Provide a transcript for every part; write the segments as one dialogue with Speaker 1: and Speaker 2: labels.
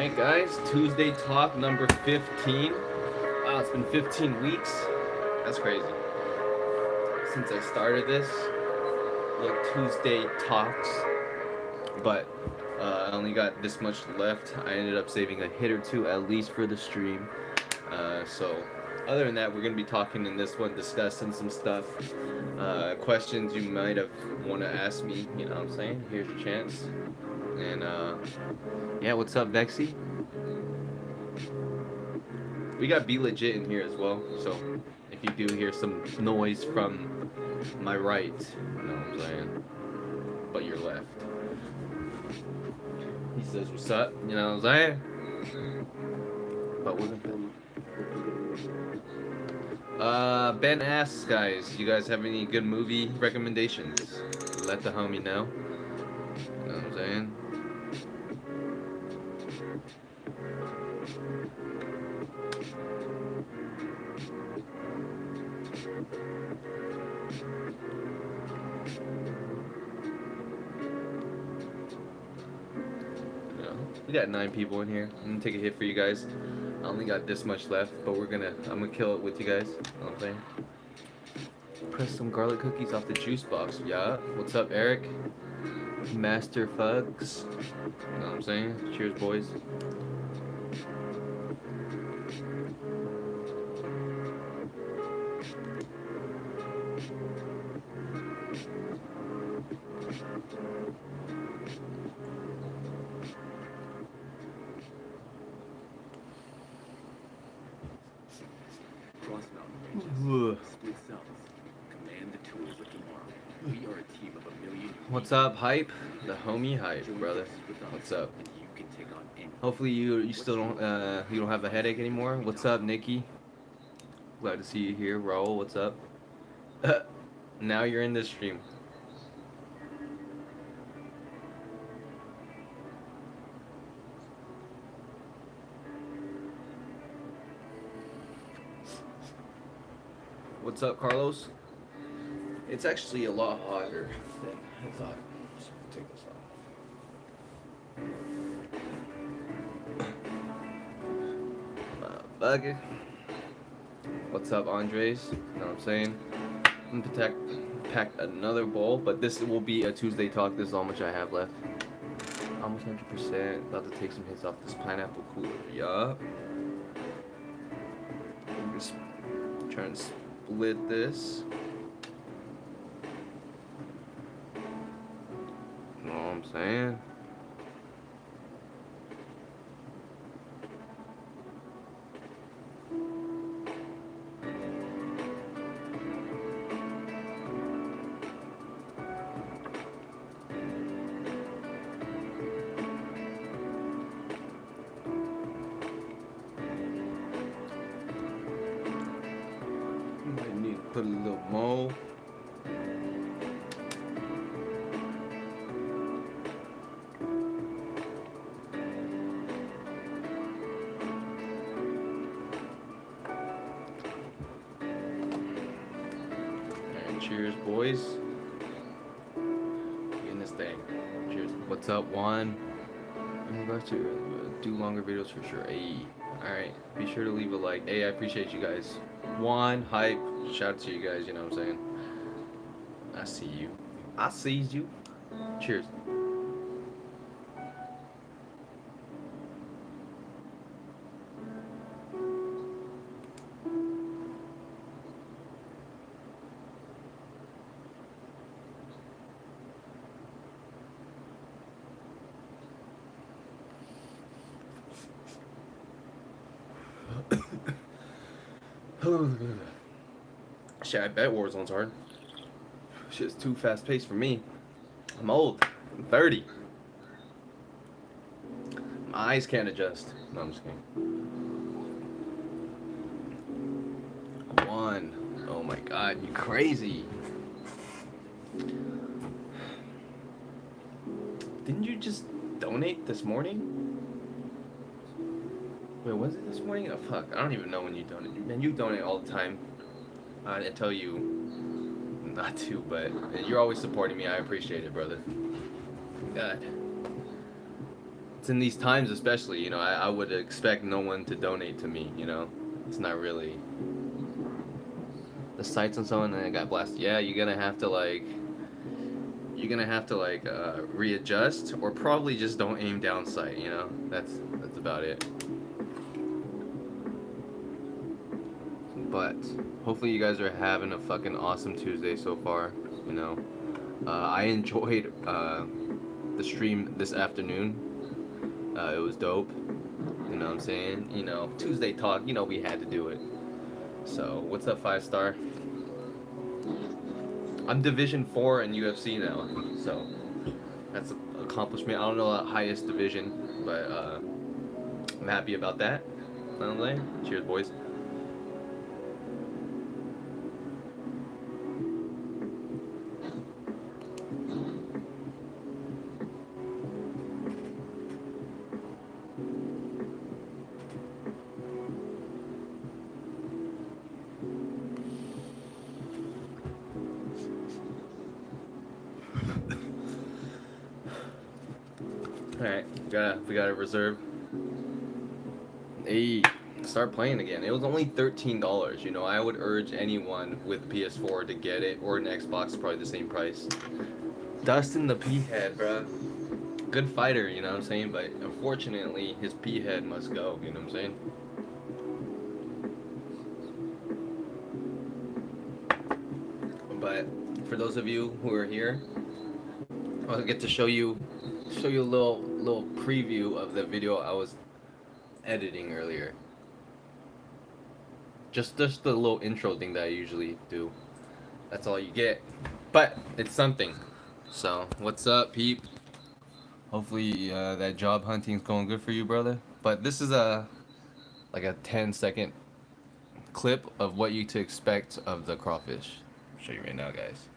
Speaker 1: Alright guys, Tuesday talk number 15. Wow, it's been 15 weeks. That's crazy. Since I started this little Tuesday talks. But I only got this much left. I ended up saving a hit or two at least for the stream. So other than that, we're going to be talking in this one, discussing some stuff. Questions you might have want to ask me, you know what I'm saying? Here's your chance. And yeah, what's up, Vexy? We got Be Legit in here as well, so if you do hear some noise from my right, you know what I'm saying? But your left. He says, what's up? You know what I'm saying? But wasn't that? Ben asks, guys, you guys have any good movie recommendations? Let the homie know. You know what I'm saying? We got 9 people in here. I'm gonna take a hit for you guys. I only got this much left, but I'm gonna kill it with you guys. You know what I'm saying? Press some garlic cookies off the juice box. Yeah. What's up, Eric? Master Fugs. You know what I'm saying? Cheers, boys. What's up, Hype? The homie Hype, brother. What's up? Hopefully you still don't you don't have a headache anymore. What's up, Nikki? Glad to see you here, Raul. What's up? Now you're in this stream. What's up, Carlos? It's actually a lot hotter than I thought. Let's take this off. Motherfucker. What's up, Andres? You know what I'm saying? I'm gonna pack another bowl, but this will be a Tuesday talk. This is how much I have left. Almost 100%. About to take some hits off this pineapple cooler. Yup. I'm just trying to split this. You know what I'm saying? Might need to put a little more. Cheers, boys. Getting this thing. Cheers. What's up, Juan? In regards to do longer videos for sure. Hey, alright. Be sure to leave a like. Hey, I appreciate you guys. Juan, Hype. Shout out to you guys, you know what I'm saying? I see you. I sees you. Cheers. Shit, I bet Warzone's hard. Shit's too fast paced for me. I'm old. I'm 30. My eyes can't adjust. No, I'm just kidding. 1. Oh my god, you crazy. Didn't you just donate this morning? Wait, was it this morning? Oh fuck, I don't even know when you donate. Man, you donate all the time. I tell you not to, but you're always supporting me. I appreciate it, brother. God. it's in these times especially, you know, I would expect no one to donate to me, you know. It's not really the sights and so on, and I got blasted. Yeah, you're gonna have to readjust, or probably just don't aim down sight, you know. That's about it. But hopefully you guys are having a fucking awesome Tuesday so far, you know. I enjoyed the stream this afternoon. It was dope. You know what I'm saying? You know, Tuesday talk, you know, we had to do it. So, what's up, 5 star? I'm Division 4 in UFC now. So, that's an accomplishment. I don't know the highest division, but I'm happy about that. Finally. Cheers, boys. Alright, we got a reserve. Hey, start playing again. It was only $13. You know, I would urge anyone with PS4 to get it, or an Xbox, probably the same price. Dustin the P-head, bruh. Good fighter, you know what I'm saying? But unfortunately, his P-head must go, you know what I'm saying? But for those of you who are here, I'll get to show you a little preview of the video I was editing earlier. Just the little intro thing that I usually do. That's all you get, but it's something. So what's up, peep? Hopefully that job hunting's going good for you, brother. But this is like a 10-second clip of what you to expect of the crawfish. I'll show you right now, guys.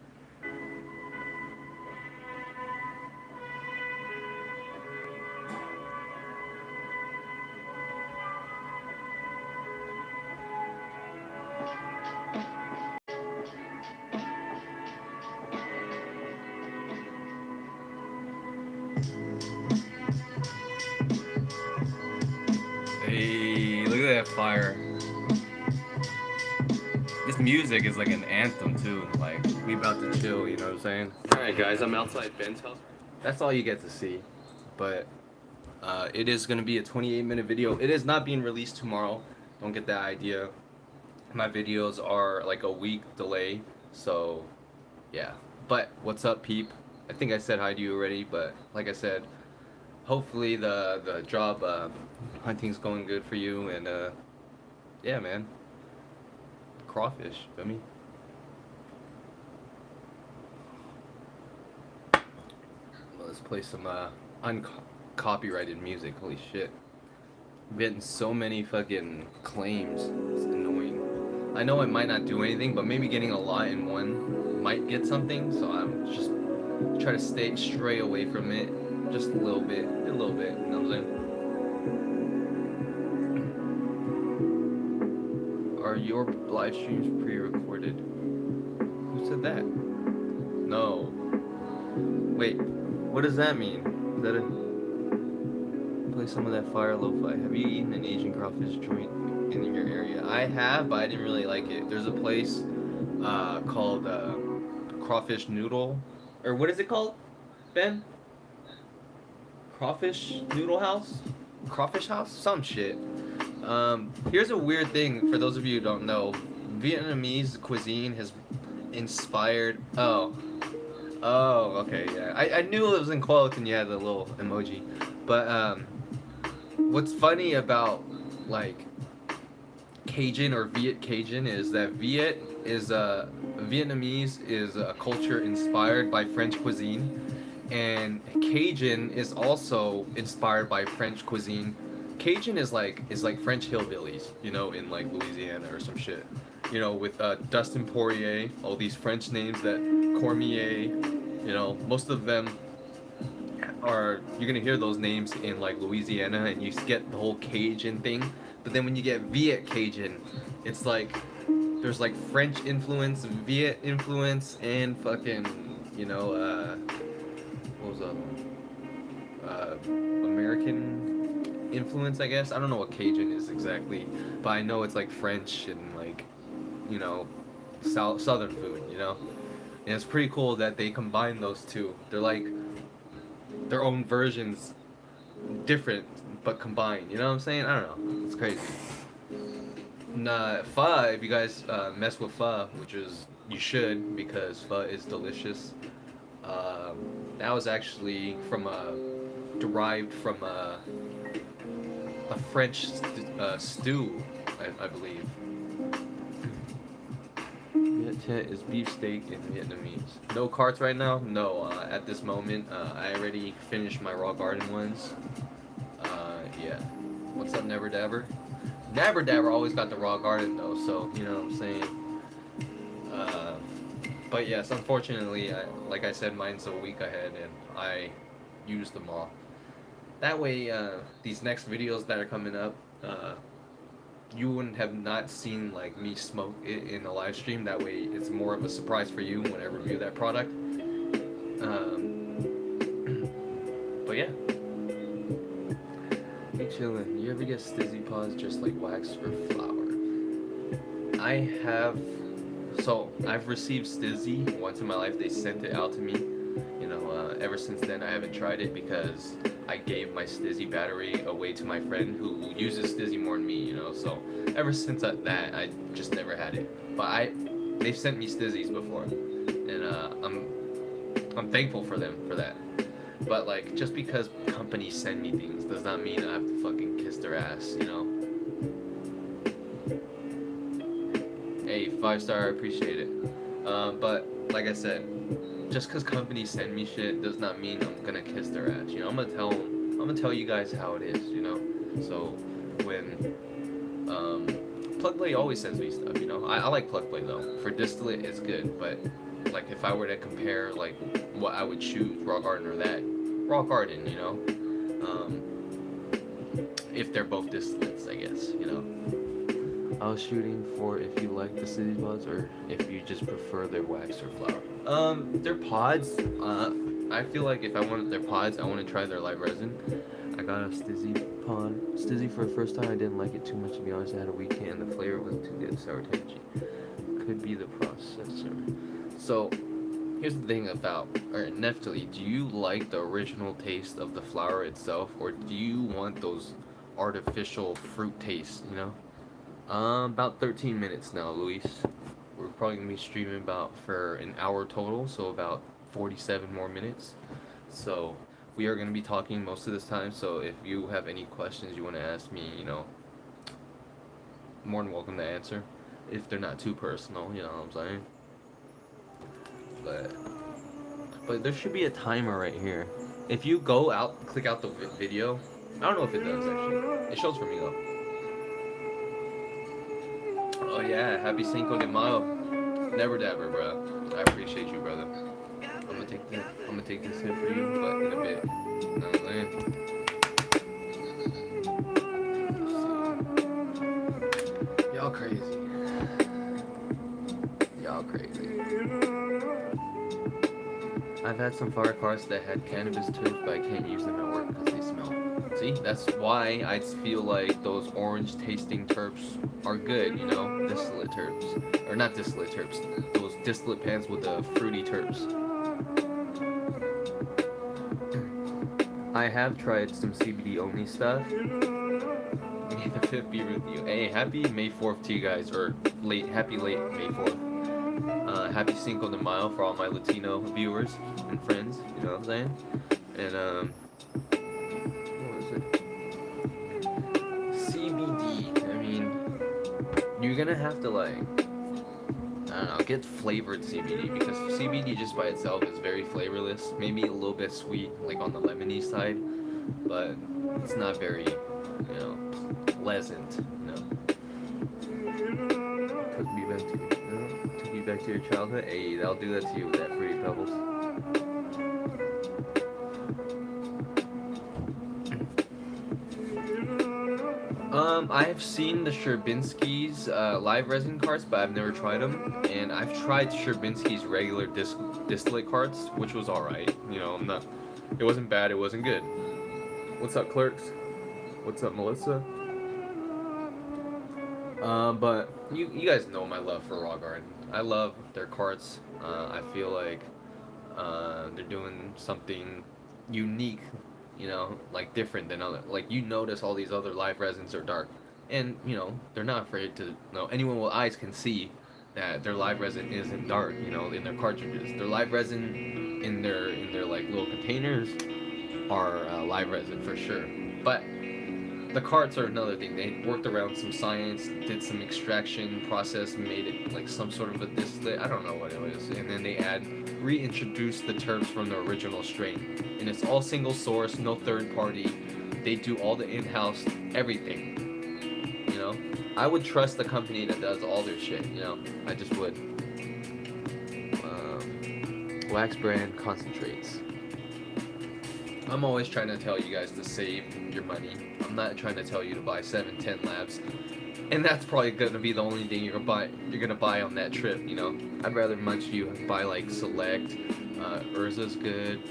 Speaker 1: Hey, look at that fire. This music is like an anthem too. Like, we about to chill, you know what I'm saying? Alright guys, I'm outside Ben's house. That's all you get to see. But it is gonna be a 28-minute video. It is not being released tomorrow. Don't get that idea. My videos are like a week delay. So yeah. But what's up, peep? I think I said hi to you already, but like I said, hopefully the job hunting's going good for you, and yeah, man. Crawfish, feel me? Let's play some uncopyrighted music. Holy shit. I'm getting so many fucking claims. It's annoying. I know it might not do anything, but maybe getting a lot in one might get something, so I'm just try to stray away from it just a little bit, you know what I'm saying? Are your live streams pre-recorded? Who said that? No. Wait, what does that mean? Is that a... Play some of that fire lo-fi. Have you eaten an Asian crawfish joint in your area? I have, but I didn't really like it. There's a place called Crawfish Noodle, or what is it called, Ben? Crawfish Noodle House? Crawfish House? Some shit. Here's a weird thing for those of you who don't know. Vietnamese cuisine has inspired... Oh, okay, yeah. I knew it was in quotes and you had the little emoji. But, what's funny about, like, Cajun or Viet Cajun is that Vietnamese is a culture inspired by French cuisine, and Cajun is also inspired by French cuisine. Cajun is like French hillbillies, you know, in like Louisiana or some shit, you know, with Dustin Poirier, all these French names that Cormier, you know, most of them are, you're gonna hear those names in like Louisiana, and you get the whole Cajun thing. But then when you get Viet Cajun, it's like there's like French influence, Viet influence, and fucking, you know, what was the other one? American influence, I guess. I don't know what Cajun is exactly, but I know it's like French and like, you know, southern food, you know. And it's pretty cool that they combine those two. They're like their own versions, different but combined. You know what I'm saying? I don't know. It's crazy. Nah, pho. If you guys mess with pho, which is you should because pho is delicious. Um, that was actually from a derived from a French stew, I believe. Viet is beefsteak in Vietnamese. No carts right now? No, at this moment. I already finished my raw garden ones. Yeah. What's up, Never Dabber? Never Dabber always got the raw garden though, so you know what I'm saying. Uh, but yes, unfortunately, like I said, mine's a week ahead, and I used them all. That way, these next videos that are coming up, you wouldn't have not seen like me smoke it in a live stream. That way, it's more of a surprise for you when I review that product. But yeah. Hey chillin', you ever get stizzy paws just like wax or flour? I have, so I've received stizzy once in my life. They sent it out to me. You know, ever since then I haven't tried it because I gave my stizzy battery away to my friend who uses stizzy more than me. You know, so ever since that I just never had it. But they've sent me stizzies before, and I'm thankful for them for that. But like, just because companies send me things does not mean I have to fucking kiss their ass, you know? Hey, 5-star, I appreciate it. But like I said, just because companies send me shit does not mean I'm gonna kiss their ass. You know, I'm gonna tell you guys how it is. You know, so when Plug Play always sends me stuff. You know, I like Plug Play though. For distillate, it's good, but like if I were to compare like what I would choose, Raw Garden or that, Raw Garden, you know, if they're both distillates, I guess, you know. I was shooting for if you like the city pods or if you just prefer their wax or flour. Their pods, I feel like if I wanted their pods, I want to try their live resin. I got a Stizzy for the first time. I didn't like it too much, to be honest. I had a weekend and the flavor wasn't too good, sour tangy. Could be the processor. So, here's the thing about, or Neftali, do you like the original taste of the flour itself, or do you want those artificial fruit tastes, you know? About 13 minutes now, Luis. We're probably gonna be streaming about for an hour total, so about 47 more minutes. So, we are gonna be talking most of this time, so if you have any questions you want to ask me, you know, more than welcome to answer. If they're not too personal, you know what I'm saying? But there should be a timer right here. If you go out, click out the video. I don't know if it does actually. It shows for me though. Oh yeah, happy Cinco de Mayo. Never dabber, bro. I appreciate you, brother. I'm gonna take this hit for you, but in a bit. You know what I'm saying? Y'all crazy. Y'all crazy. I've had some flower carts that had cannabis terps, but I can't use them at work because they smell. See, that's why I feel like those orange tasting terps are good, you know, distillate terps. Or not distillate terps, those distillate pans with the fruity terps. I have tried some CBD only stuff. May the 5th be with you. Hey, happy May 4th to you guys, or happy late May 4th. Happy Cinco de Mayo for all my Latino viewers and friends, you know what I'm saying? And, what was it? CBD, I mean, you're gonna have to, like, I don't know, get flavored CBD, because CBD just by itself is very flavorless, maybe a little bit sweet, like on the lemony side, but it's not very, you know, pleasant, you know. Took me back to your childhood. Hey, that'll do that to you with that Fruity Pebbles. I've seen the Sherbinski's live resin carts, but I've never tried them. And I've tried Sherbinski's regular distillate carts, which was alright. You know, it wasn't bad, it wasn't good. What's up, clerks? What's up, Melissa? But you guys know my love for Raw Garden. I love their carts. I feel like they're doing something unique, like different than other. Like you notice all these other live resins are dark, and they're not afraid to. Anyone with eyes can see that their live resin isn't dark. In their cartridges, their live resin in their like little containers are live resin for sure. But the carts are another thing. They worked around some science, did some extraction process, made it like some sort of a distillate. I don't know what it was. And then they reintroduced the terps from the original strain. And it's all single source, no third party. They do all the in-house everything. I would trust the company that does all their shit. I just would. Wax brand concentrates. I'm always trying to tell you guys to save your money. I'm not trying to tell you to buy 7, 10 labs, and that's probably gonna be the only thing you're gonna buy on that trip. I'd rather much you buy like Select, Urza's good.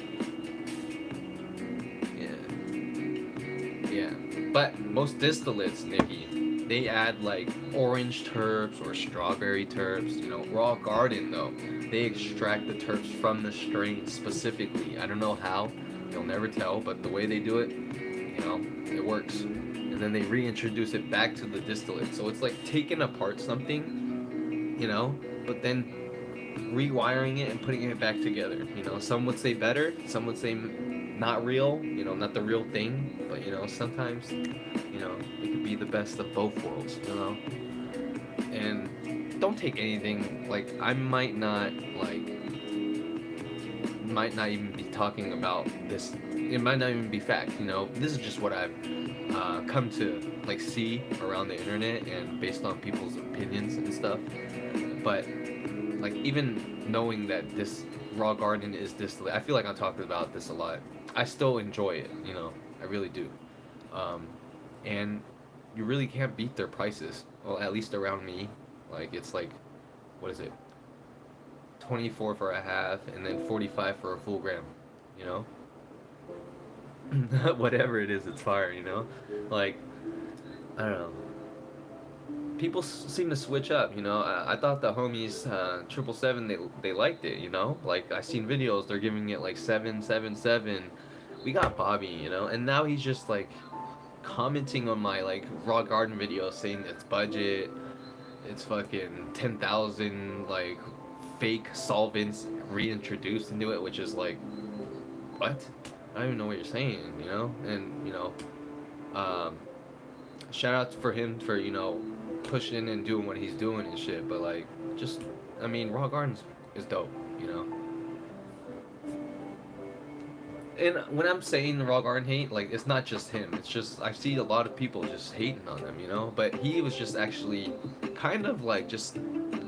Speaker 1: Yeah. But most distillates, Nikki, they add like orange terps or strawberry terps. Raw Garden though, they extract the terps from the strain specifically. I don't know how. You'll never tell, but the way they do it, it works. And then they reintroduce it back to the distillate. So it's like taking apart something, but then rewiring it and putting it back together. Some would say better, some would say not real, not the real thing, but sometimes, it could be the best of both worlds, And don't take anything, like, I might not even be talking about this. It might not even be fact. This is just what I've come to like see around the internet and based on people's opinions and stuff. But like even knowing that this Raw Garden is distillate, I feel like I'm talking about this a lot. I still enjoy it. I really do. And you really can't beat their prices. Well, at least around me. Like it's like, what is it? 24 for a half and then 45 for a full gram, whatever it is, it's fire. Like I don't know, people seem to switch up. I thought the homies 777 they liked it. Like I seen videos, they're giving it like 777. We got Bobby, and now he's just like commenting on my like Raw Garden video saying it's budget, it's fucking 10,000 like fake solvents reintroduced into it, which is like, what? I don't even know what you're saying, And shout out for him for pushing and doing what he's doing and shit. But like, just Raw Gardens is dope, And when I'm saying the Raw Garden hate, like it's not just him. It's just I see a lot of people just hating on them, But he was just actually kind of like just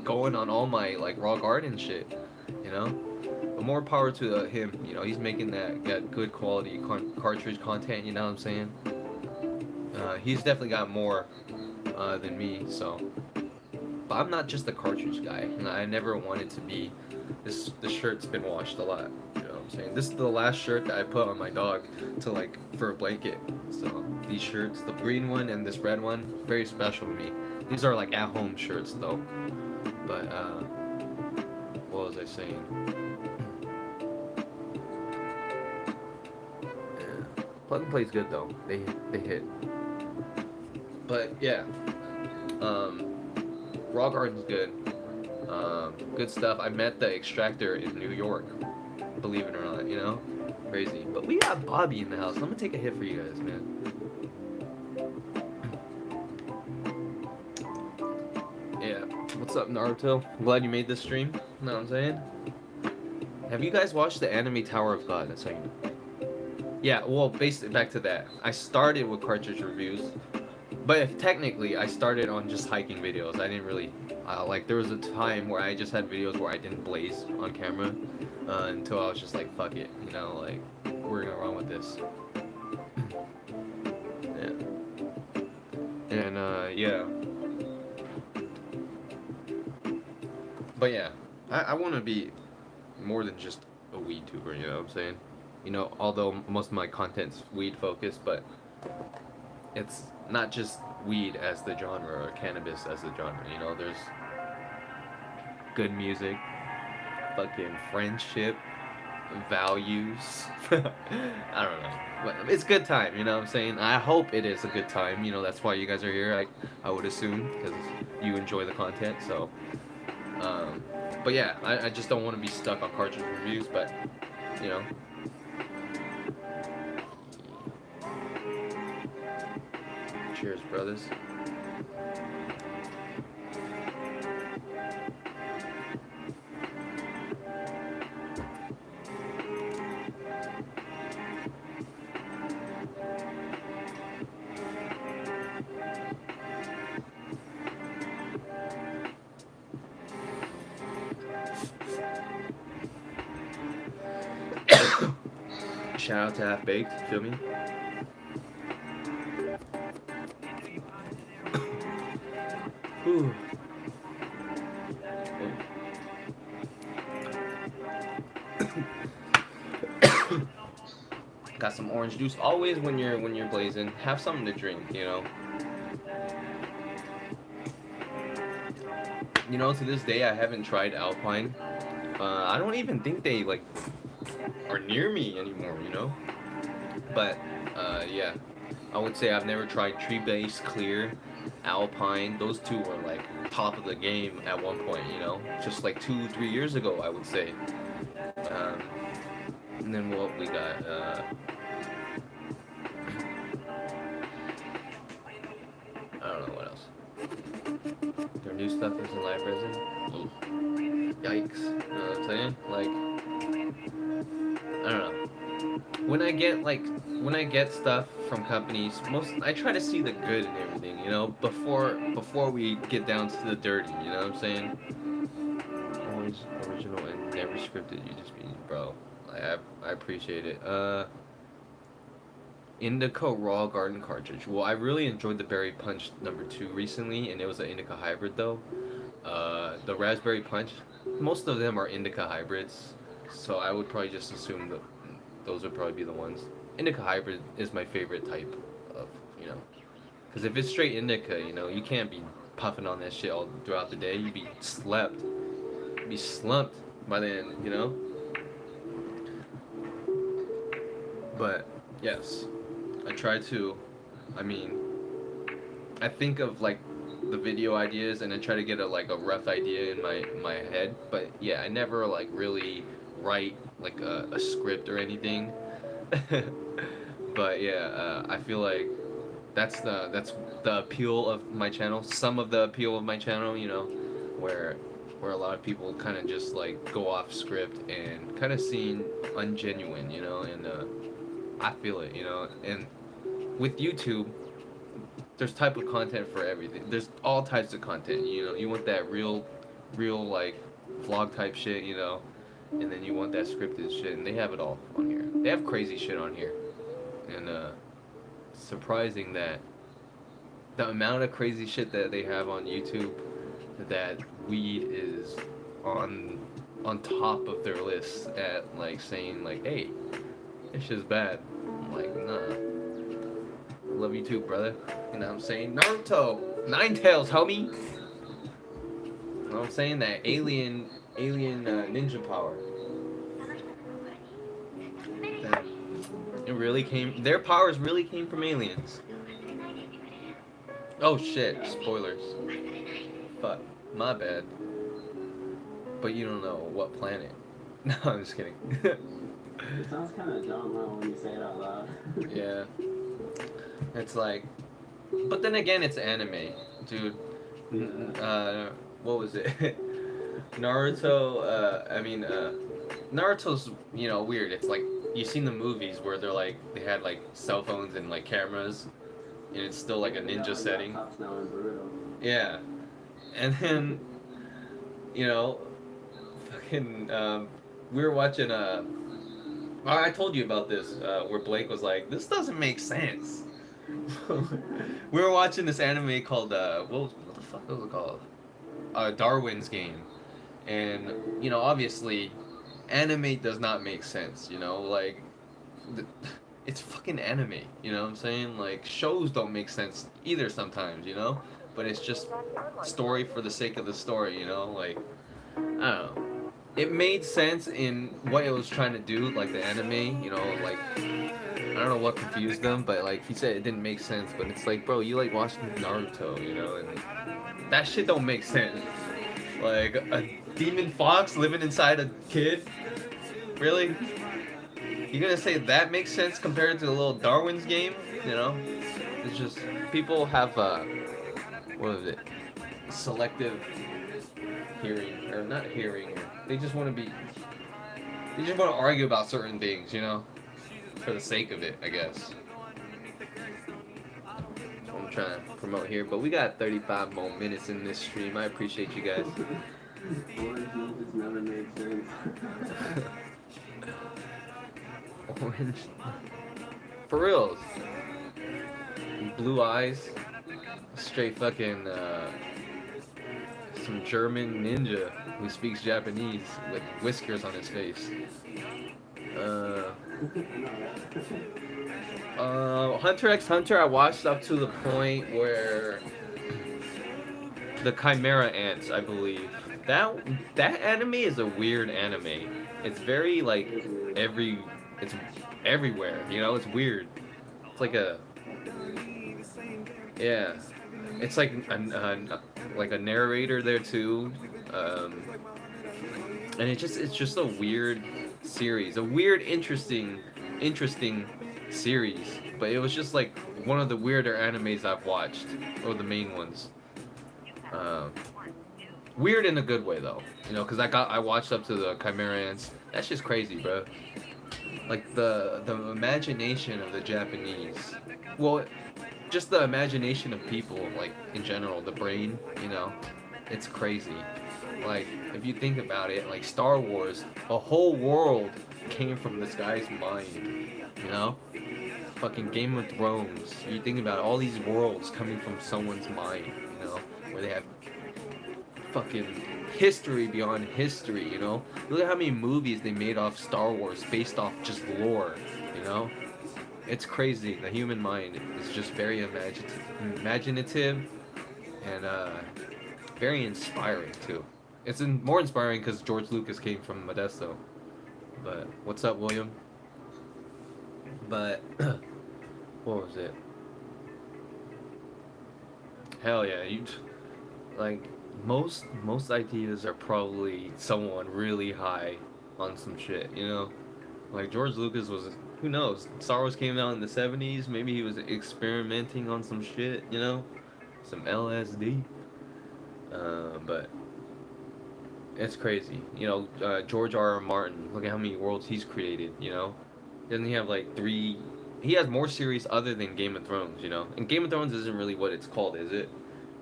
Speaker 1: going on all my like Raw Garden shit, But more power to him, he's making that good quality cartridge content, you know what I'm saying? He's definitely got more than me, so. But I'm not just a cartridge guy, and I never wanted to be. This shirt's been washed a lot, you know what I'm saying? This is the last shirt that I put on my dog to like for a blanket. So these shirts, the green one and this red one, very special to me. These are like at-home shirts though. But what was I saying? Yeah. Plug and Play's good though. They hit. But yeah, Raw Garden's good. Good stuff. I met the extractor in New York. Believe it or not, crazy. But we got Bobby in the house. I'm gonna take a hit for you guys, man. Yeah. What's up, Naruto? I'm glad you made this stream. You know what I'm saying? Have you guys watched the anime Tower of God? That's how you know. Yeah, well, basically, back to that. I started with cartridge reviews, but if technically I started on just hiking videos. I didn't really, like, there was a time where I just had videos where I didn't blaze on camera until I was just like, fuck it, like, we're gonna run with this. Yeah. And, yeah. But yeah, I want to be more than just a weed tuber, you know what I'm saying? You know, although most of my content's weed focused, but it's not just weed as the genre or cannabis as the genre. You know, there's good music, fucking friendship, values. I don't know. But it's good time, you know what I'm saying? I hope it is a good time. You know, that's why you guys are here, I would assume, because you enjoy the content. So, um, but yeah, I just don't want to be stuck on Cartridge reviews, but, you know. Cheers, brothers. Shout out to Half Baked, feel me? Whew. Got some orange juice. Always when you're blazing, have something to drink, you know. You know, to this day I haven't tried Alpine. I don't even think they like are near me anymore, you know. But yeah, I would say I've never tried Tree Base Clear, Alpine. Those two were like top of the game at one point, you know, just like 2 3 years ago, I would say. Um, and then what we got? I don't know what else. Their new stuff is in live resin. Yikes! You know what I'm saying? Like, I don't know. When I get stuff from companies, most I try to see the good in everything, you know, before we get down to the dirty, you know what I'm saying? Always original and never scripted. You just be bro. I appreciate it. Indica Raw Garden Cartridge. Well, I really enjoyed the Berry Punch #2 recently, and it was an Indica hybrid though. The Raspberry Punch, most of them are Indica hybrids, so I would probably just assume that those would probably be the ones. Indica hybrid is my favorite type of, you know, because if it's straight Indica, you know, you can't be puffing on that shit all throughout the day. You'd be slept, you'd be slumped by the end, you know. But yes, I try to. I mean, I think of like the video ideas and I try to get a like a rough idea in my head. But yeah, I never like really write like a script or anything. But yeah, I feel like that's the appeal of my channel. Some of the appeal of my channel, you know, where where a lot of people kind of just like go off script and kind of seem ungenuine, you know, and I feel it, you know, and with YouTube, there's type of content for everything. There's all types of content, you know. You want that real like vlog type shit, you know, and then you want that scripted shit, and they have it all on here. They have crazy shit on here, and surprising that the amount of crazy shit that they have on YouTube, that weed is on top of their list at like saying like, hey, this shit's bad. I'm like, nah. Love you too, brother. You know what I'm saying? Naruto! Nine Tails, homie! You know what I'm saying? That alien ninja power. That it really came, their powers really came from aliens. Oh shit, spoilers. Fuck, my bad. But you don't know what planet. No, I'm just kidding.
Speaker 2: It sounds kind of dumb huh, when you say it out loud.
Speaker 1: Yeah. It's like, but then again, it's anime, dude. What was it? Naruto. Naruto's weird. It's like you've seen the movies where they're like they had like cell phones and like cameras, and it's still like a ninja setting. Yeah, and then fucking we were watching I told you about this where Blake was like, this doesn't make sense. We were watching this anime called what the fuck was it called? Darwin's Game, and obviously, anime does not make sense. Like it's fucking anime. You know what I'm saying? Like shows don't make sense either sometimes. You know, but it's just story for the sake of the story. You know, like I don't know. It made sense in what it was trying to do, like the anime. You know, like I don't know what confused them, but like he said, it didn't make sense. But it's like, bro, you like watching Naruto, you know, and that shit don't make sense. Like a demon fox living inside a kid, really? You gonna say that makes sense compared to the little Darwin's game? You know, it's just people have what is it? Selective hearing or not hearing. They just want to be. They just want to argue about certain things, you know, for the sake of it, I guess. That's what I'm trying to promote here. But we got 35 more minutes in this stream. I appreciate you guys.
Speaker 2: Orange juice never made sense.
Speaker 1: Orange. For reals. Blue eyes. Straight fucking some German ninja who speaks Japanese with whiskers on his face. Hunter x Hunter I watched up to the point where the Chimera Ants, I believe. That anime is a weird anime. It's very like it's everywhere, you know, it's weird. It's like a yeah. It's like like a narrator there too. And it's just a weird series. A weird interesting series. But it was just like one of the weirder animes I've watched, or the main ones. Weird in a good way though, you know, because I watched up to the Chimera Ants. That's just crazy, bro. Like the imagination of the Japanese. Well, just the imagination of people, like in general, the brain, you know, it's crazy. Like if you think about it, like Star Wars, a whole world came from this guy's mind, you know. Fucking Game of Thrones. You think about all these worlds coming from someone's mind, you know, where they have fucking history beyond history, you know? Look at how many movies they made off Star Wars based off just lore, you know? It's crazy. The human mind is just very imaginative and very inspiring too. It's more inspiring because George Lucas came from Modesto. But what's up, William? But what was it? Hell yeah, you like most ideas are probably someone really high on some shit, you know? Like George Lucas was, who knows? Star Wars came out in the 70s, maybe he was experimenting on some shit, you know? Some LSD. But it's crazy. You know, George R.R. Martin, look at how many worlds he's created, you know? Doesn't he have like 3? He has more series other than Game of Thrones, you know? And Game of Thrones isn't really what it's called, is it?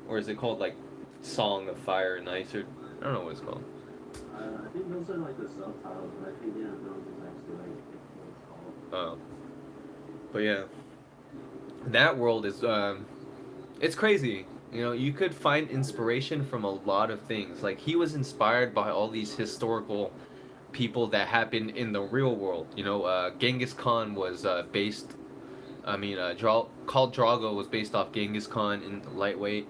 Speaker 1: Or is it called like Song of Fire and Ice, or I don't know what it's called.
Speaker 2: I think those are like the subtitles, but I think Game of Thrones is actually like what it's called.
Speaker 1: Oh. But yeah. That world is it's crazy. You know, you could find inspiration from a lot of things. Like he was inspired by all these historical people that happened in the real world. You know, Genghis Khan was based. I mean, Khal Drogo was based off Genghis Khan in Lightweight.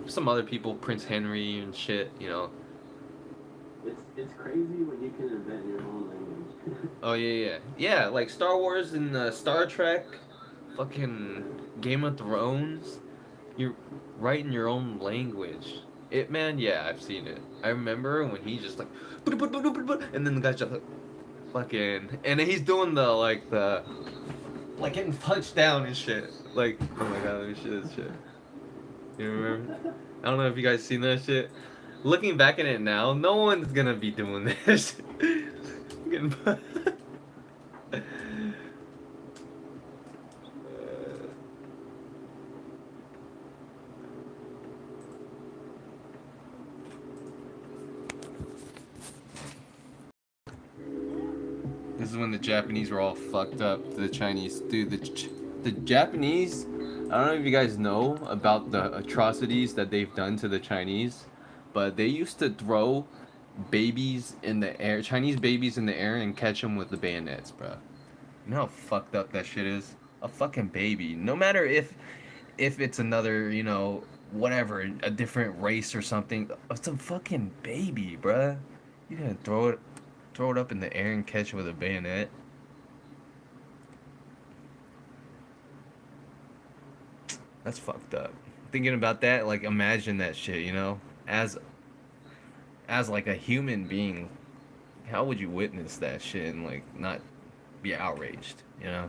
Speaker 1: Some other people, Prince Henry and shit. You know.
Speaker 2: It's crazy when you can invent your own language.
Speaker 1: Oh yeah. Like Star Wars and Star Trek, fucking Game of Thrones. You're writing your own language. It Man, yeah, I've seen it. I remember when he just like, and then the guy's just like, fucking, and then he's doing the like getting punched down and shit. Like, oh my god, let me see this shit. You remember? I don't know if you guys seen that shit. Looking back at it now, no one's gonna be doing this. Getting This is when the Japanese were all fucked up to the Chinese. Dude, the Japanese, I don't know if you guys know about the atrocities that they've done to the Chinese, but they used to throw babies in the air, Chinese babies in the air, and catch them with the bayonets, bro. You know how fucked up that shit is? A fucking baby. No matter if it's another, whatever, a different race or something, it's a fucking baby, bruh. You gonna throw it up in the air and catch it with a bayonet? That's fucked up. Thinking about that, like imagine that shit, as as like a human being, how would you witness that shit and like not be outraged? Uh,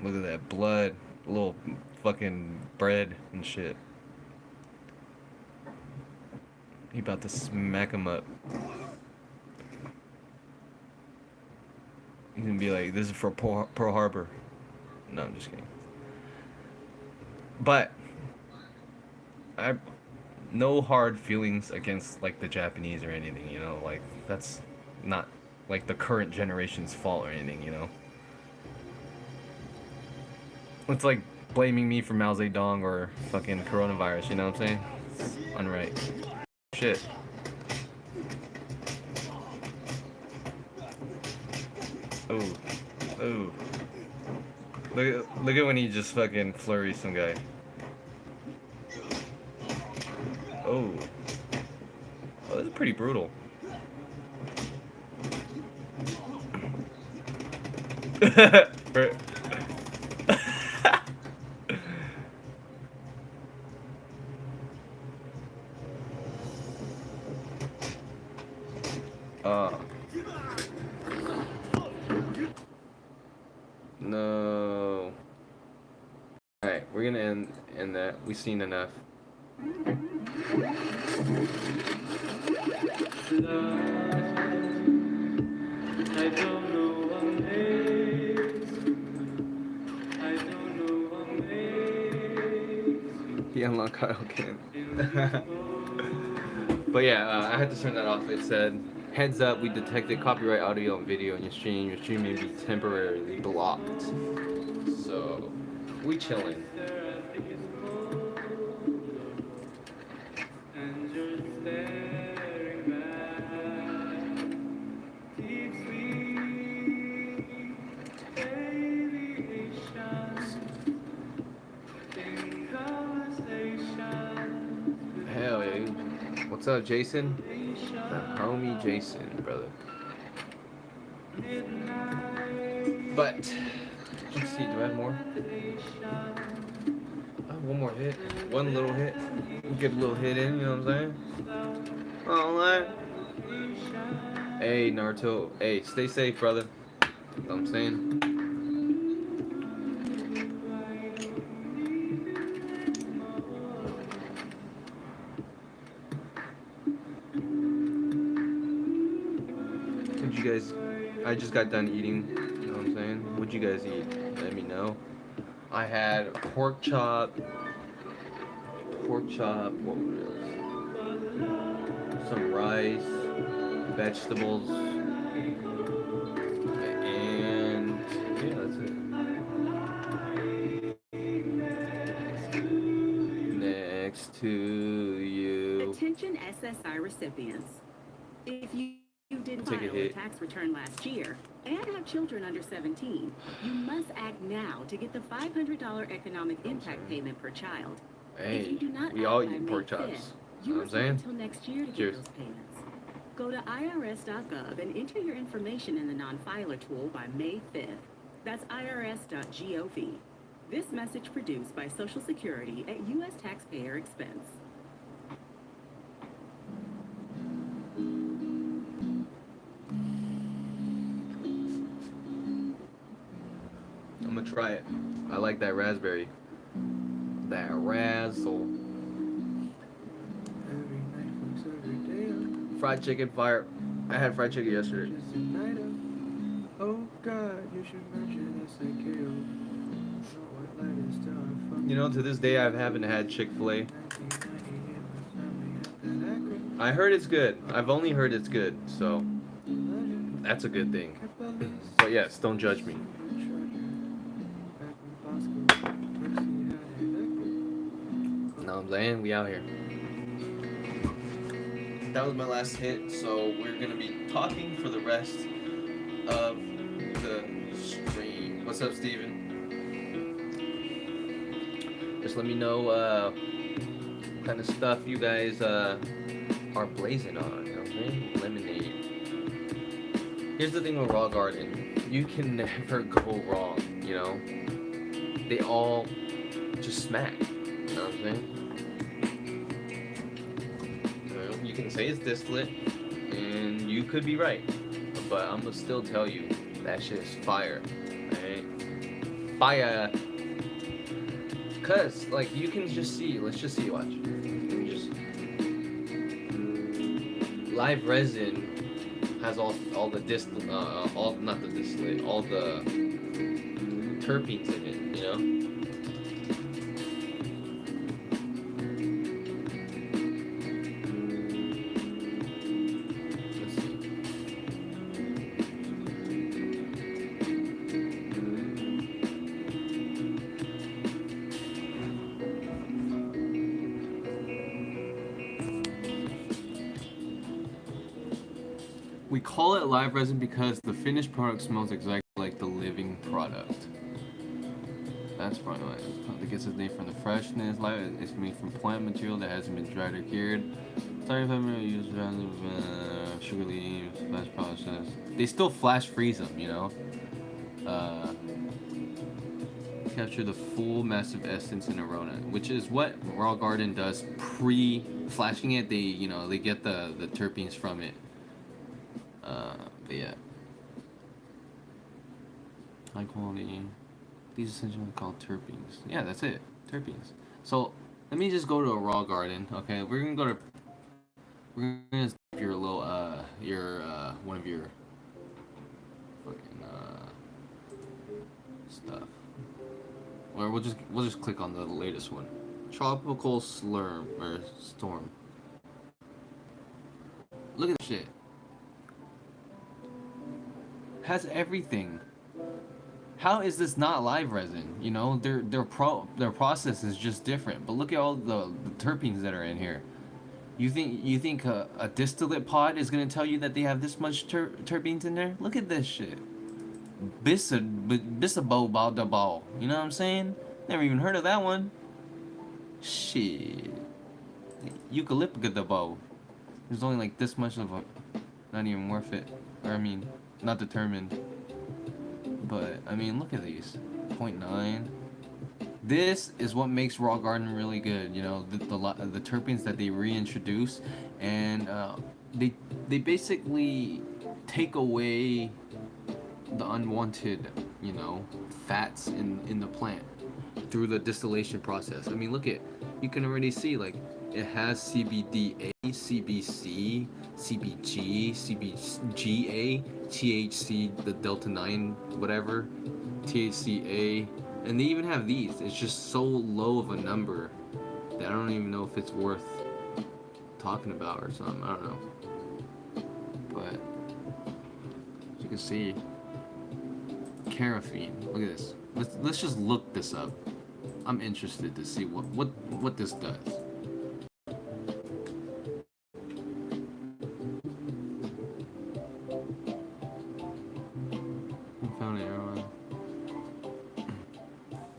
Speaker 1: Look at that blood, little fucking bread and shit. He about to smack him up. He's gonna be like, "This is for Pearl Harbor." No, I'm just kidding. But I, no hard feelings against like the Japanese or anything. Like that's not like the current generation's fault or anything. It's like blaming me for Mao Zedong or fucking coronavirus. You know what I'm saying? It's unright. Shit. Oh, oh. Look at when he just fucking flurries some guy. Oh. Oh, that's pretty brutal. No. Alright, we're gonna end that. We've seen enough. He unlocked Kyle Ken. But yeah, I had to turn that off. It said, "Heads up, we detected copyright audio and video in your stream. Your stream may be temporarily blocked." So, we chilling. Hell yeah. What's up, Jason? The homie Jason, brother. But, let's see, do I have more? Oh, one more hit. One little hit. Get a little hit in, you know what I'm saying? Alright. Hey, Naruto. Hey, stay safe, brother. You know what I'm saying? I just got done eating, you know what I'm saying? What'd you guys eat? Let me know. I had pork chop, what was it? Some rice, vegetables, and yeah, that's it. Next to you.
Speaker 3: Attention SSI recipients. If you did file a tax return last year and have children under 17, you must act now to get the $500 economic impact payment per child.
Speaker 1: Hey,
Speaker 3: if you do not
Speaker 1: we all eat pork chops.
Speaker 3: You must wait until next year to
Speaker 1: Cheers.
Speaker 3: get those payments. Go to irs.gov and enter your information in the non-filer tool by May 5th. That's irs.gov. This message produced by Social Security at U.S. taxpayer expense.
Speaker 1: I'm gonna try it. I like that raspberry. That razzle. Fried chicken fire. I had fried chicken yesterday.
Speaker 4: Oh God, you should mention
Speaker 1: To this day I haven't had Chick-fil-A. I heard it's good. I've only heard it's good, so that's a good thing. But yes, don't judge me. Know what I'm saying? We out here. That was my last hit, so we're gonna be talking for the rest of the stream. What's up, Steven? Just let me know what kind of stuff you guys are blazing on. You know what I'm saying? Lemonade. Here's the thing with Raw Garden. You can never go wrong, you know? They all just smack. You know what I'm saying? You can say it's distillate, and you could be right. But I'm gonna still tell you, that shit is fire. Alright? Fire. Cause, like, you can just see, let's just see, watch. Live resin has all the not the distillate, all the terpenes in it, you know? Let's see. We call it live resin because the finished product smells exactly like the living product. That's probably why it gets its name from the freshness. It's made from plant material that hasn't been dried or cured. Sorry if I'm going to use sugar leaves, flash process. They still flash freeze them, you know? Capture the full massive essence and aroma, which is what Raw Garden does pre-flashing it. They get the terpenes from it. But yeah, high quality. These essentially called terpenes. Yeah, that's it, terpenes. So let me just go to a Raw Garden. Okay, we're gonna your little one of your fucking stuff. Or we'll just click on the latest one. Tropical Storm. Look at this shit. Has everything. How is this not live resin? You know, their process is just different. But look at all the terpenes that are in here. You think a distillate pod is gonna tell you that they have this much terpenes in there? Look at this shit. Bissabo ball. You know what I'm saying? Never even heard of that one. Shit. Eucalyptus. There's only like this much of a. Not even worth it. Or I mean, not determined. But I mean, look at these. 0.9. This is what makes Raw Garden really good. You know, the terpenes that they reintroduce, and they basically take away the unwanted, you know, fats in the plant through the distillation process. I mean, look at, you can already see, like, it has CBDA, CBC, CBG, CBGA, THC, the Delta 9, whatever, THCA, and they even have these. It's just so low of a number that I don't even know if it's worth talking about or something. I don't know. But as you can see, caffeine. Look at this. Let's just look this up. I'm interested to see what this does. Found it.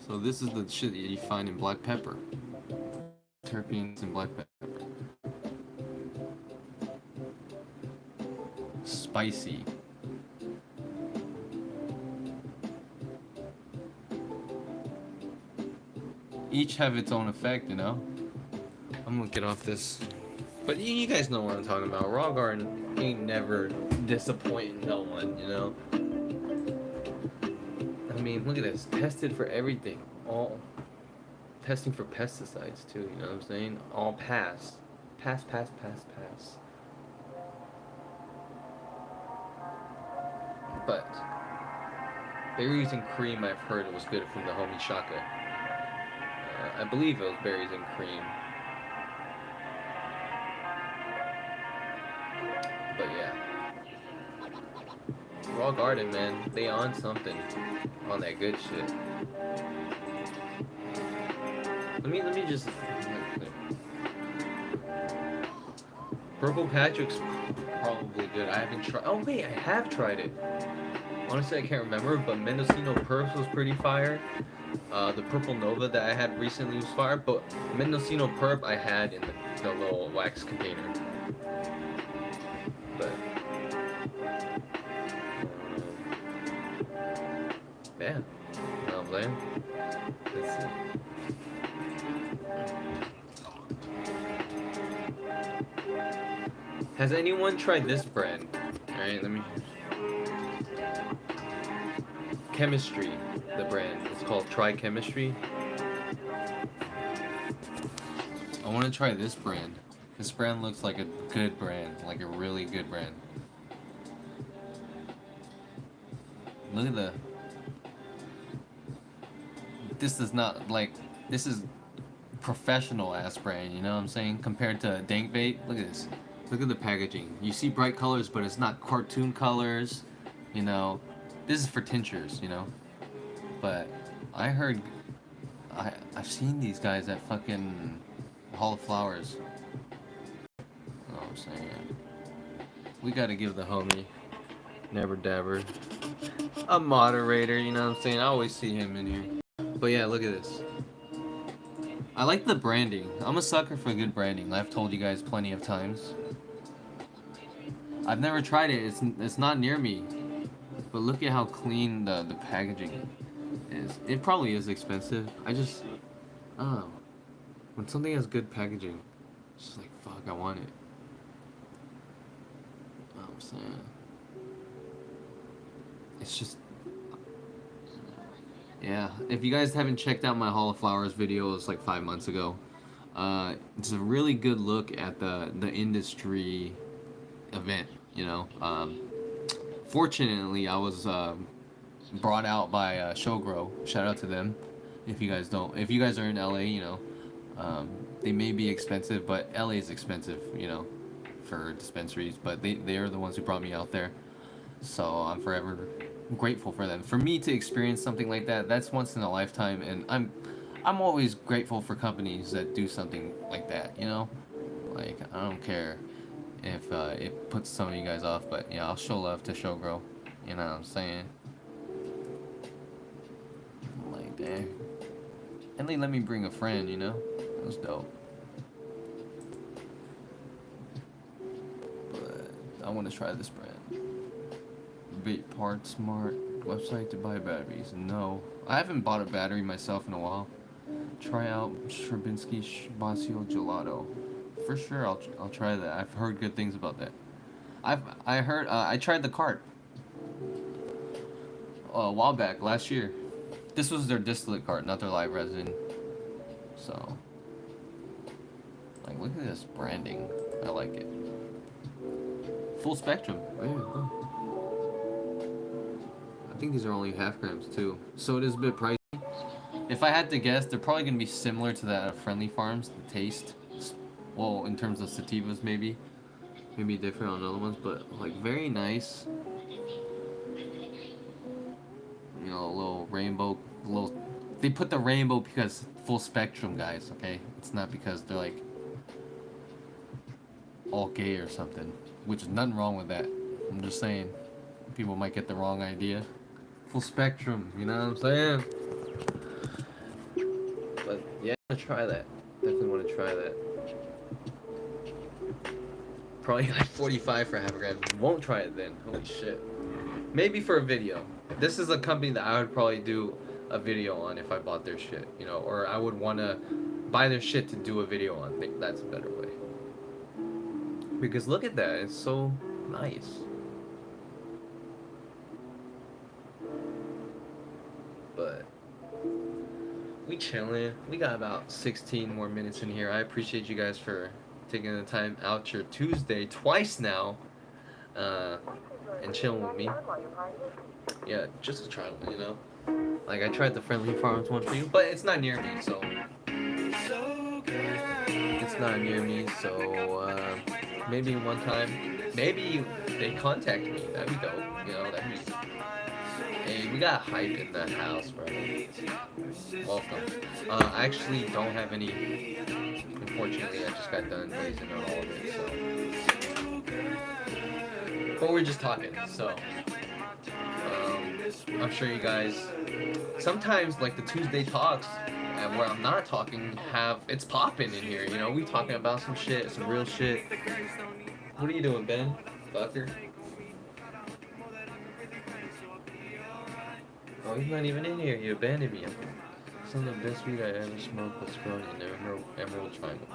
Speaker 1: So this is the shit that you find in black pepper. Terpenes in black pepper. Spicy. Each have its own effect, you know? I'm gonna get off this. But you guys know what I'm talking about. Raw Garden ain't never disappointing no one, you know? I mean, look at this. Tested for everything. All testing for pesticides too, you know what I'm saying? All pass. Pass. But berries and cream, I've heard it was good from the homie Shaka. I believe it was berries and cream. But yeah. Raw Garden, man. They on something. On that good shit. Let me just... Purple Patrick's probably good. I haven't tried... Oh wait, I have tried it. Honestly, I can't remember, but Mendocino Purps was pretty fire. The Purple Nova that I had recently was fire, but Mendocino Purp I had in the little wax container. But yeah, you know what I'm saying? Let's see. Has anyone tried this brand? Alright, let me. Chemistry, the brand. It's called Try Chemistry. I want to try this brand. This brand looks like a good brand, like a really good brand. Look at the. This is not like. This is professional ass brand, you know what I'm saying? Compared to Dank Vape, look at this. Look at the packaging. You see bright colors, but it's not cartoon colors, you know. This is for tinctures, you know. But I heard, I've seen these guys at fucking Hall of Flowers. Oh, I'm saying, we gotta give the homie Never Dabber a moderator, you know what I'm saying? I always see him in here. But yeah, look at this. I like the branding. I'm a sucker for good branding. I've told you guys plenty of times. I've never tried it. It's not near me. But look at how clean the packaging is. It probably is expensive. Oh, when something has good packaging, it's just like, fuck, I want it. You know what I'm saying? It's just, yeah. If you guys haven't checked out my Hall of Flowers video, it was like 5 months ago. It's a really good look at the industry event, you know. Fortunately, I was brought out by Showgrow. Shout out to them. If you guys are in LA, you know, they may be expensive, but LA is expensive, you know, for dispensaries. But they are the ones who brought me out there, so I'm forever grateful for them. For me to experience something like that, that's once in a lifetime, and I'm always grateful for companies that do something like that, you know. Like, I don't care if it puts some of you guys off, but yeah, I'll show love to Showgrow. You know what I'm saying? Like, damn. And they let me bring a friend, you know? That was dope. But I want to try this brand. Vape Part Smart website to buy batteries. No, I haven't bought a battery myself in a while. Try out Stravinsky Basio Gelato. For sure, I'll try that. I've heard good things about that. I tried the cart a while back last year. This was their distillate cart, not their live resin. So, like, look at this branding. I like it. Full spectrum. Ooh. I think these are only half grams too, so it is a bit pricey. If I had to guess, they're probably gonna be similar to that of Friendly Farms. The taste, well, in terms of sativas, maybe different on other ones, but like very nice. You know, a little rainbow, They put the rainbow because full spectrum, guys. Okay, it's not because they're like all gay or something, which is nothing wrong with that. I'm just saying, people might get the wrong idea. Full spectrum, you know what I'm saying? But yeah, I want to try that. Definitely want to try that. Probably like 45 for half a gram. Won't try it then. Holy shit. Maybe for a video. This is a company that I would probably do a video on if I bought their shit, you know, or I would want to buy their shit to do a video on. I think that's a better way. Because look at that. It's so nice. But we chilling. We got about 16 more minutes in here. I appreciate you guys for taking the time out your Tuesday twice now, and chilling with me. Yeah, just a trial, you know. Like, I tried the Friendly Farms one for you, but it's not near me, so it's not near me. So maybe one time, maybe they contact me. That'd be dope. You know, that'd be. Hey, we got hype in the house, bro. Welcome. I actually don't have any. Unfortunately, I just got done blazing on all of it, so. But we're just talking, so. I'm sure you guys sometimes like the Tuesday talks and where I'm not talking have it's popping in here. You know, we talking about some shit, some real shit. What are you doing, Ben? Fucker. Oh, he's not even in here. You abandoned me. Some of the best weed I ever smoked was grown in the Emerald Triangle.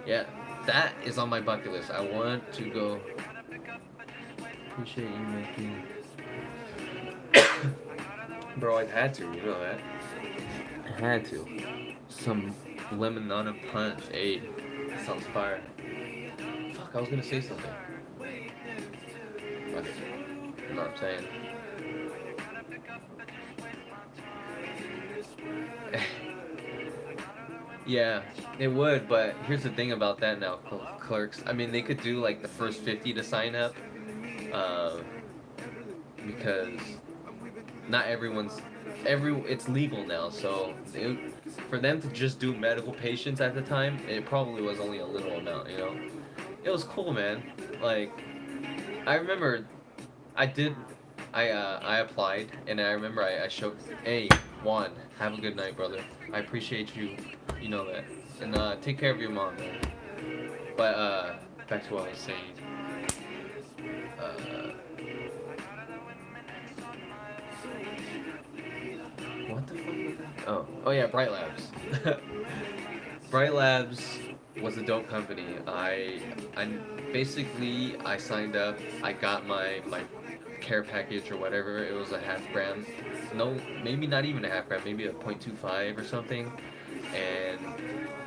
Speaker 1: Yeah, that is on my bucket list. I want to go. Appreciate you making. Bro, I had to. You know that. I had to. Some lemonade punch. Hey, that sounds fire. Fuck, I was gonna say something. Fuck it. You know what I'm saying? Yeah, it would, but here's the thing about that now, clerks. I mean, they could do like the first 50 to sign up, uh, because not everyone's it's legal now. So for them to just do medical patients at the time, it probably was only a little amount. You know, it was cool, man. Like I remember, I did. I applied, and I remember I showed, hey, Juan, have a good night, brother. I appreciate you, you know that. And take care of your mom, man. But back to what I was saying. What the fuck was that? Oh yeah, Bright Labs. Bright Labs was a dope company. I basically I signed up. I got my care package or whatever. It was a half gram. No, maybe not even a half gram. Maybe a 0.25 or something. And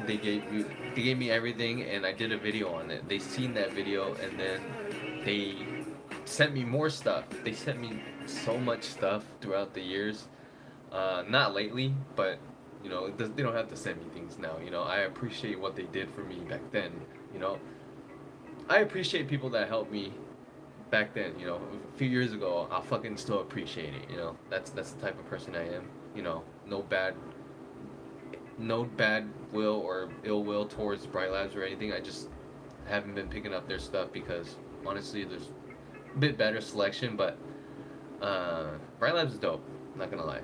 Speaker 1: they gave me everything, and I did a video on it. They seen that video, and then they sent me more stuff. They sent me so much stuff throughout the years. Not lately, but you know, they don't have to send me things now. You know, I appreciate what they did for me back then. You know, I appreciate people that helped me back then. You know, a few years ago, I fucking still appreciate it. You know, that's the type of person I am. You know, no bad will or ill will towards Bright Labs or anything. I just haven't been picking up their stuff because honestly, there's a bit better selection. But Bright Labs is dope. Not gonna lie.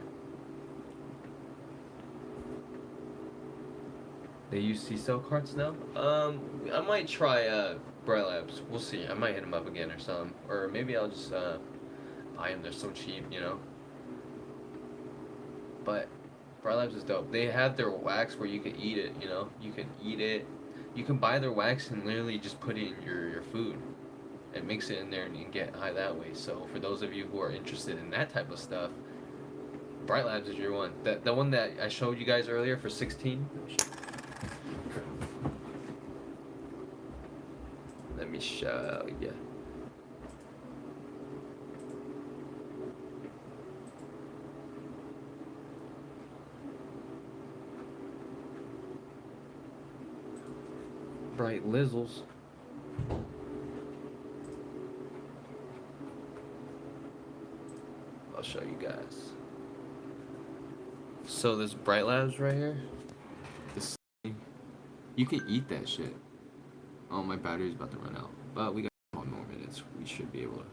Speaker 1: They use C-cell carts now? I might try Bright Labs. We'll see. I might hit them up again or something. Or maybe I'll just buy them. They're so cheap, you know? But Bright Labs is dope. They have their wax where you can eat it, you know? You can eat it. You can buy their wax and literally just put it in your food and mix it in there and get high that way. So for those of you who are interested in that type of stuff, Bright Labs is your one. The one that I showed you guys earlier for 16. Let me show ya. Bright Lizzles. I'll show you guys. So this Bright Labs right here, this, you can eat that shit. Oh, my battery's about to run out, but we got 1 more minutes. We should be able to.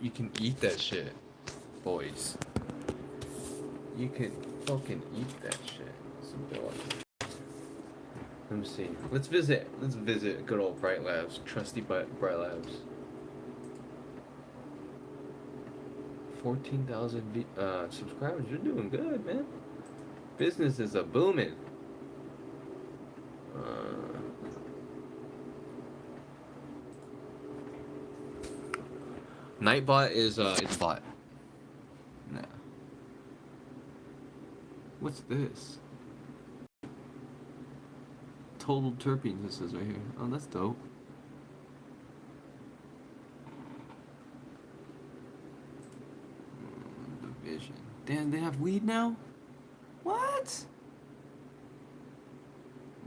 Speaker 1: You can eat that shit, boys. You can fucking eat that shit. Some boy. Let me see. Let's visit good old Bright Labs. Trusty Bright Labs. 14,000 subscribers. You're doing good, man. Business is a booming. Nightbot is it's bot. Nah. What's this? Total terpene, this is right here. Oh, that's dope. Division. Damn, they have weed now? What?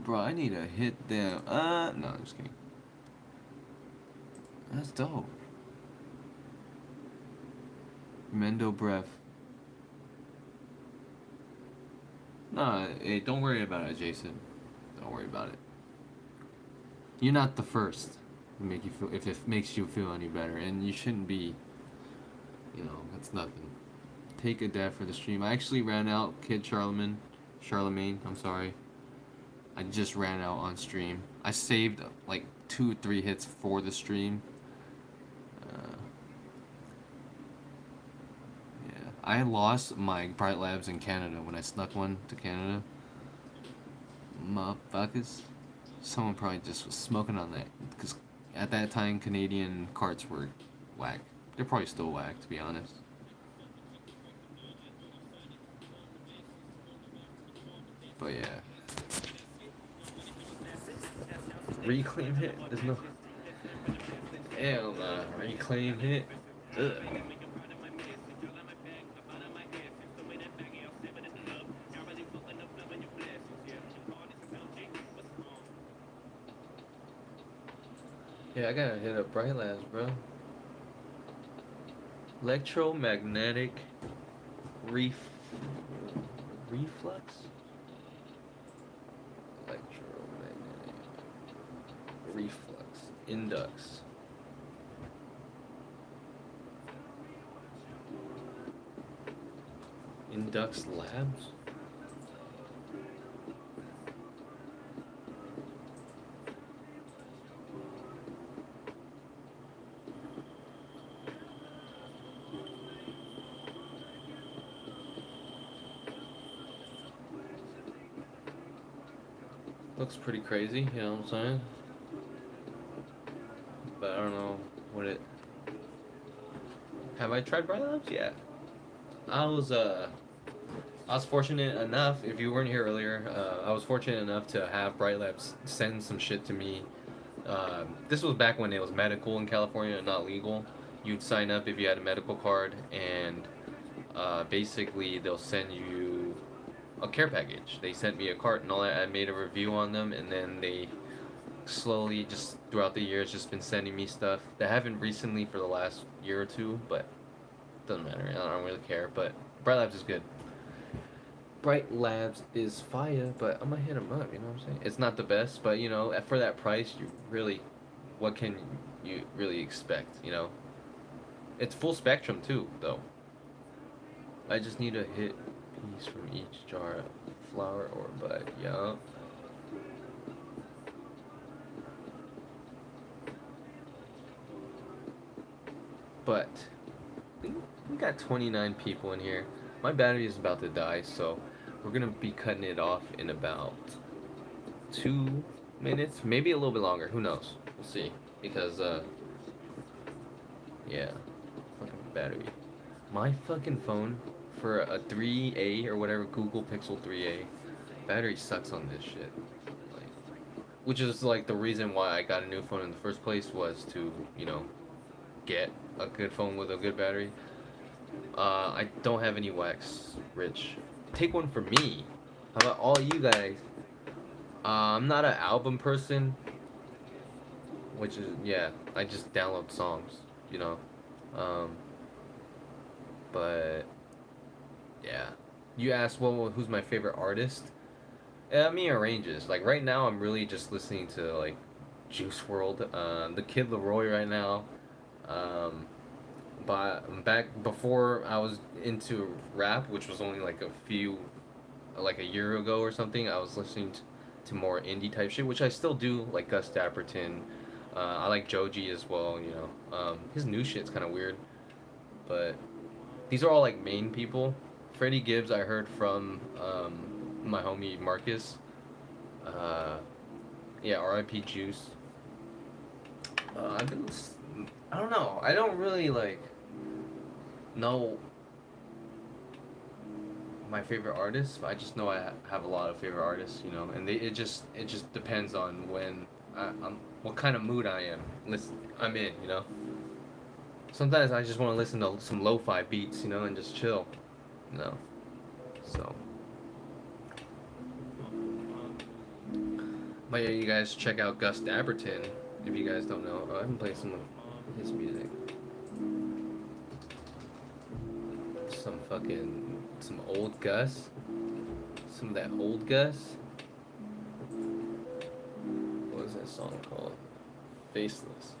Speaker 1: Bro, I need to hit them. No, I'm just kidding. That's dope. Mendo breath. Nah, hey, don't worry about it, Jason. Don't worry about it. You're not the first to make you feel, if it makes you feel any better, and you shouldn't be you know, that's nothing. Take a dab for the stream. I actually ran out, Charlemagne, I'm sorry. I just ran out on stream. I saved like 2 or 3 hits for the stream. Yeah, I lost my Bright Labs in Canada when I snuck one to Canada. Motherfuckers. Someone probably just was smoking on that. Because at that time, Canadian carts were whack. They're probably still whack, to be honest. But yeah. Reclaim hit? There's no. Hell nah. Reclaim hit? Ugh. Yeah, I gotta hit up Bright Labs, bro. Electromagnetic reflux? Electromagnetic reflux. Indux. Indux Labs? Looks pretty crazy, you know what I'm saying? But I don't know what it... Have I tried Bright Labs? Yeah. I was fortunate enough, if you weren't here earlier, I was fortunate enough to have Bright Labs send some shit to me. This was back when it was medical in California and not legal. You'd sign up if you had a medical card, and basically they'll send you a care package. They sent me a cart and all that. I made a review on them, and then they slowly, just throughout the years, just been sending me stuff. They haven't recently for the last year or two, but doesn't matter. I don't really care. But Bright Labs is good. Bright Labs is fire, but I'm gonna hit them up. You know what I'm saying? It's not the best, but you know, for that price, you really, what can you really expect? You know, it's full spectrum too, though. I just need a hit piece from each jar of flour or bud. Yeah. But we got 29 people in here. My battery is about to die, so we're gonna be cutting it off in about 2 minutes, maybe a little bit longer. Who knows? We'll see. Because yeah, fucking battery. My fucking phone for a 3A or whatever, Google Pixel 3A, battery sucks on this shit. Like, which is like the reason why I got a new phone in the first place, was to, you know, get a good phone with a good battery. I don't have any wax, Rich. Take one for me. How about all you guys? I'm not an album person, which is, yeah, I just download songs, you know. But yeah, you asked, well, who's my favorite artist? Me, it ranges. Like right now, I'm really just listening to like Juice World, the Kid Leroy right now. But back before I was into rap, which was only like a year ago or something, I was listening to more indie type shit, which I still do, like Gus Dapperton. I like Joji as well, you know. His new shit's kind of weird, but these are all like main people. Freddie Gibbs, I heard from my homie Marcus. Yeah, R.I.P. Juice. I don't know. I don't really like know my favorite artists. I just know I have a lot of favorite artists, you know, and it just depends on when I'm what kind of mood I'm in, you know. Sometimes I just want to listen to some lo-fi beats, you know, and just chill, you know. So, but yeah, you guys check out Gus Dapperton if you guys don't know. I haven't played some of his music. Some old Gus. Some of that old Gus. What is that song called? Faceless.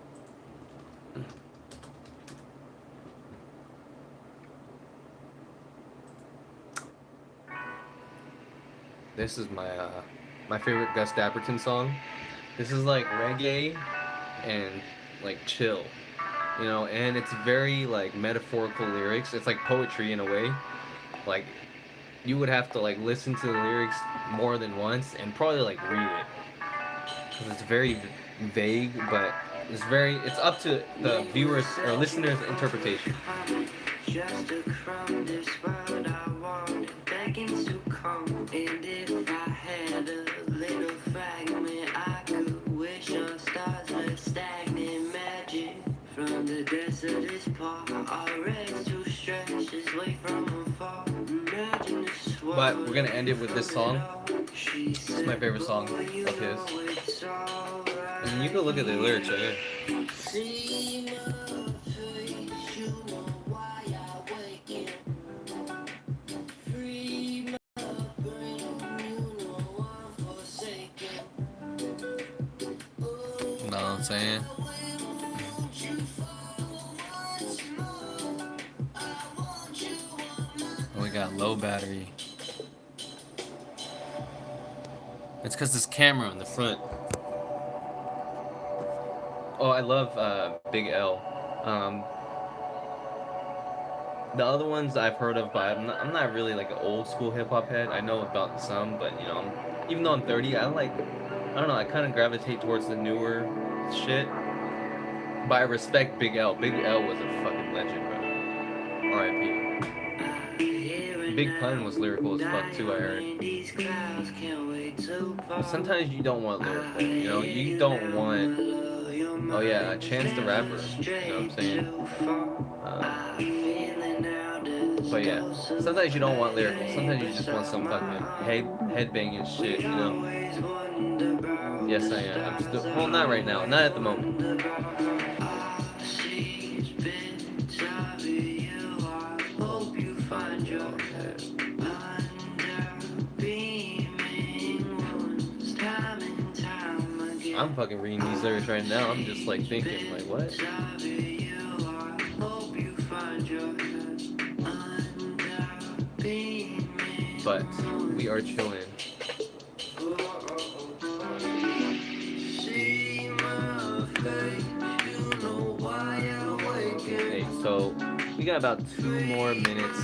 Speaker 1: This is my favorite Gus Dapperton song. This is like reggae and like chill, you know, and it's very like metaphorical lyrics. It's like poetry in a way. Like you would have to like listen to the lyrics more than once and probably like read it because it's very vague, but it's up to the viewers or listeners' interpretation.
Speaker 5: Just a crumb, this world I wanted, begging to come. And if I had a little fragment, I could wish on stars with stagnant magic. From the depths of this part, our rags to stretches way from afar. Imagine this world.
Speaker 1: But we're gonna end it with this song. This is my favorite song of his. And you can look at the lyrics right here.
Speaker 5: See my face, you know why I wake up. Free my brain, you know I'm forsaken.
Speaker 1: You know what I'm saying? We got low battery. It's because this camera in the front. Oh, I love Big L. The other ones I've heard of, but I'm not really like an old school hip hop head. I know about some, but you know, even though I'm 30, I don't know, I kind of gravitate towards the newer shit. But I respect Big L. Big L was a fucking legend, bro. R.I.P. Big Pun was lyrical as fuck too, I heard. But sometimes you don't want lyrical, you know? You don't want, oh yeah, Chance the Rapper, you know what I'm saying? But yeah, sometimes you don't want lyrical. Sometimes you just want some fucking headbanging shit, you know? Yes, I am. I'm still, well, not right now. Not at the moment. I'm fucking reading these lyrics right now. I'm just like thinking, like, what? But we are chilling. Hey, so we got about 2 more minutes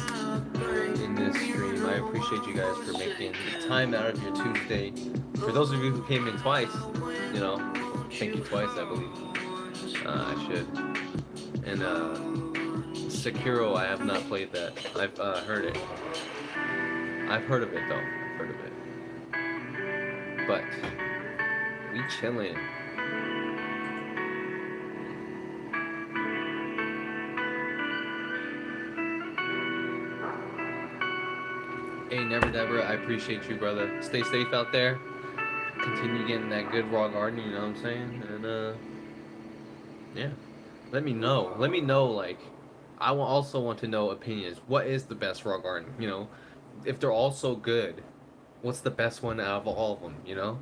Speaker 1: in this stream. I appreciate you guys for making the time out of your Tuesday. For those of you who came in twice, you know, thank you twice, I believe. I should. And Sekiro, I have not played that. I've heard it. I've heard of it though. I've heard of it. But we chillin'. Hey, Never, I appreciate you, brother. Stay safe out there. Continue getting that good raw garden, you know what I'm saying? And yeah. Let me know. Let me know, like, I will also want to know opinions. What is the best raw garden? You know, if they're all so good, what's the best one out of all of them? You know,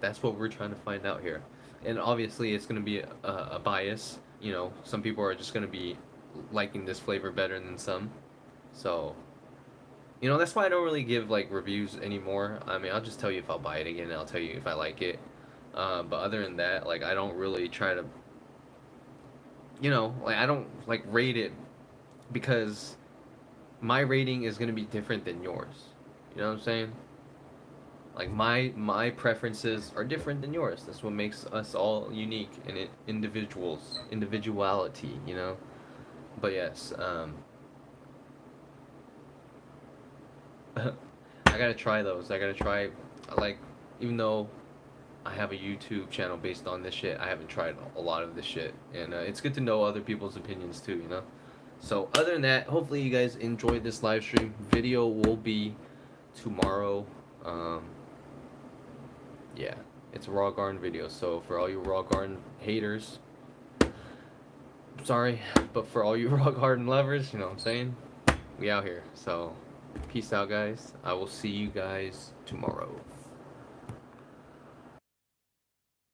Speaker 1: that's what we're trying to find out here. And obviously, it's gonna be a bias. You know, some people are just gonna be liking this flavor better than some. So, you know, that's why I don't really give like reviews anymore. I mean, I'll just tell you if I'll buy it again, and I'll tell you if I like it. But other than that, like, I don't really try to. You know, like, I don't like rate it because my rating is gonna be different than yours. You know what I'm saying? Like, my preferences are different than yours. That's what makes us all unique and individuality. You know. But yes, I gotta try those. I gotta try, like, even though I have a YouTube channel based on this shit, I haven't tried a lot of this shit. And it's good to know other people's opinions too, you know? So, other than that, hopefully you guys enjoyed this live stream. Video will be tomorrow. Yeah, it's a raw garden video. So, for all you raw garden haters, sorry. But for all you raw garden lovers, you know what I'm saying? We out here. So, peace out, guys. I will see you guys tomorrow.